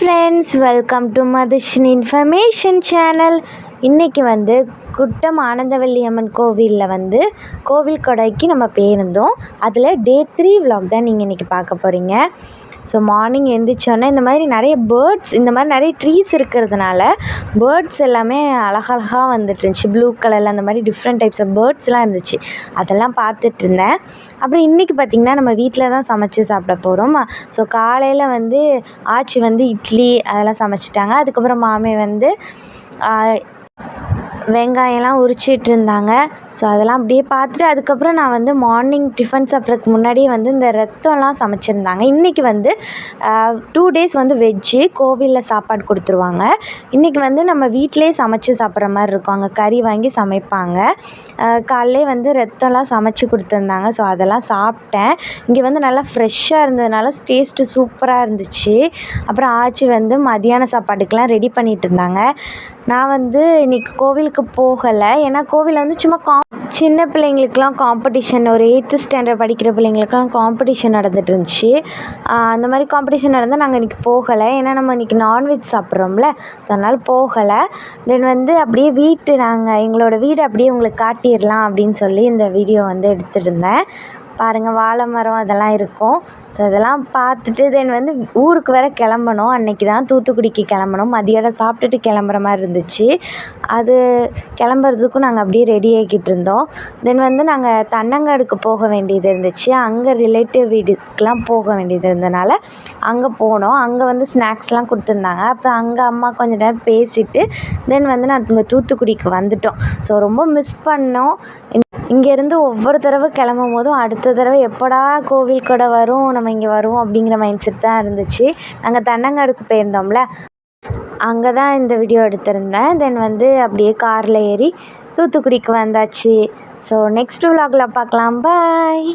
Friends, welcome to மதுஷின் information channel. இன்றைக்கி குட்டம் ஆனந்தவல்லி அம்மன் கோவிலில் கோவில் கொடைக்கு நம்ம போயிருந்தோம். அதில் டே 3 vlog தான் நீங்கள் இன்றைக்கி பார்க்க போகிறீங்க. ஸோ மார்னிங் எழுந்திரிச்சோன்னே இந்த மாதிரி நிறைய பேர்ட்ஸ், இந்த மாதிரி நிறைய ட்ரீஸ் இருக்கிறதுனால பேர்ட்ஸ் எல்லாமே அழகழகாக வந்துட்டுருந்துச்சு. ப்ளூ கலரில் அந்த மாதிரி டிஃப்ரெண்ட் டைப்ஸ் ஆஃப் பேர்ட்ஸ்லாம் இருந்துச்சு. அதெல்லாம் பார்த்துட்டு இருந்தேன். அப்புறம் இன்றைக்கி பார்த்திங்கன்னா நம்ம வீட்டில் தான் சமைச்சு சாப்பிட போகிறோம். ஸோ காலையில் ஆச்சி இட்லி அதெல்லாம் சமைச்சிட்டாங்க. அதுக்கப்புறம் மாமி வெங்காயம்லாம் உரிச்சிட்டு இருந்தாங்க. ஸோ அதெல்லாம் அப்படியே பார்த்துட்டு அதுக்கப்புறம் நான் மார்னிங் டிஃபன் சாப்பிட்றதுக்கு முன்னாடியே இந்த ரத்தம்லாம் சமைச்சிருந்தாங்க. இன்றைக்கி 2 days வெஜ்ஜு கோவிலில் சாப்பாடு கொடுத்துருவாங்க. இன்றைக்கி நம்ம வீட்டிலே சமைச்சு சாப்பிட்ற மாதிரி இருக்கும். அங்கே கறி வாங்கி சமைப்பாங்க. காலையிலே ரத்தம்லாம் சமைச்சு கொடுத்துருந்தாங்க. ஸோ அதெல்லாம் சாப்பிட்டேன். இங்கே நல்லா ஃப்ரெஷ்ஷாக இருந்ததுனால டேஸ்ட்டு சூப்பராக இருந்துச்சு. அப்புறம் ஆச்சி மதியான சாப்பாட்டுக்கெலாம் ரெடி பண்ணிகிட்டு இருந்தாங்க. நான் இன்றைக்கி கோவிலுக்கு போகலை. ஏன்னா கோவிலில் சும்மா சின்ன பிள்ளைங்களுக்கெலாம் காம்படிஷன், ஒரு 8th standard படிக்கிற பிள்ளைங்களுக்கெலாம் காம்படிஷன் நடந்துட்டு இருந்துச்சு. அந்த மாதிரி காம்படிஷன் நடந்தால் நாங்கள் இன்றைக்கி போகலை. ஏன்னா நம்ம இன்றைக்கி நான்வெஜ் சாப்பிட்றோம்ல, ஸோ அதனால் போகலை. தென் அப்படியே எங்களோட வீடு அப்படியே உங்களுக்கு காட்டிடலாம் அப்படின்னு சொல்லி இந்த வீடியோ எடுத்துருந்தேன். பாருங்கள், வாழை மரம் அதெல்லாம் இருக்கும். ஸோ அதெல்லாம் பார்த்துட்டு தென் ஊருக்கு வேறு கிளம்பணும். அன்றைக்கி தான் தூத்துக்குடிக்கு கிளம்பணும். மதியானம் சாப்பிட்டுட்டு கிளம்புற மாதிரி இருந்துச்சு. அது கிளம்புறதுக்கும் நாங்கள் அப்படியே ரெடி ஆகிக்கிட்டு இருந்தோம். தென் நாங்கள் தன்னங்காடுக்கு போக வேண்டியது இருந்துச்சு. அங்கே ரிலேட்டிவ் வீடுக்கெலாம் போக வேண்டியது இருந்தனால அங்கே போனோம். அங்கே ஸ்நாக்ஸ்லாம் கொடுத்துருந்தாங்க. அப்புறம் அங்கே அம்மா கொஞ்சம் நேரம் பேசிவிட்டு தென் நான் இங்கே தூத்துக்குடிக்கு வந்துட்டோம். ஸோ ரொம்ப மிஸ் பண்ணோம். இங்கேருந்து ஒவ்வொரு தடவை கிளம்பும் போதும் அடுத்த தடவை எப்படா கோவில் கூட வரும், நம்ம இங்கே வருவோம் அப்படிங்கிற மைண்ட் செட் தான் இருந்துச்சு. நாங்கள் தன்னங்காடுக்கு போயிருந்தோம்ல, அங்கே தான் இந்த வீடியோ எடுத்திருந்தேன். தென் அப்படியே காரில் ஏறி தூத்துக்குடிக்கு வந்தாச்சு. ஸோ நெக்ஸ்ட் vlogல பார்க்கலாம். பாய்.